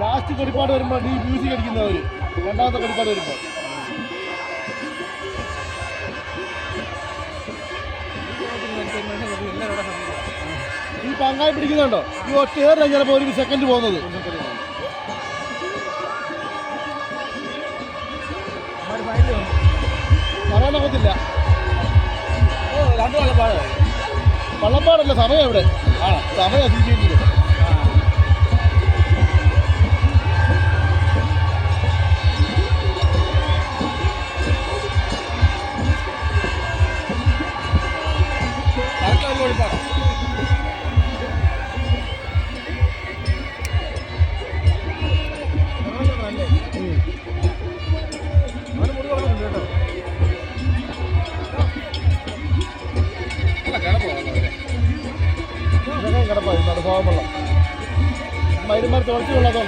Last കളിപ്പാട് വരുമ്പോൾ ഈ music അടിക്കുന്നവർ രണ്ടാമത്തെ കളിപ്പാട് വരുമ്പോൾ ഈ പങ്കായി പിടിക്കുന്നുണ്ടോ ഈ ഒറ്റയേറെ ചിലപ്പോൾ ഒരു സെക്കൻഡ് പോകുന്നത് പറയാനൊക്കത്തില്ല. വള്ളപ്പാടല്ല സമയം എവിടെ സമയം സീറ്റിയിട്ടില്ല. കിടപ്പായി നടു പോകാൻ വെള്ളം മരുമാർ തുളച്ചു കൊള്ളാത്തോ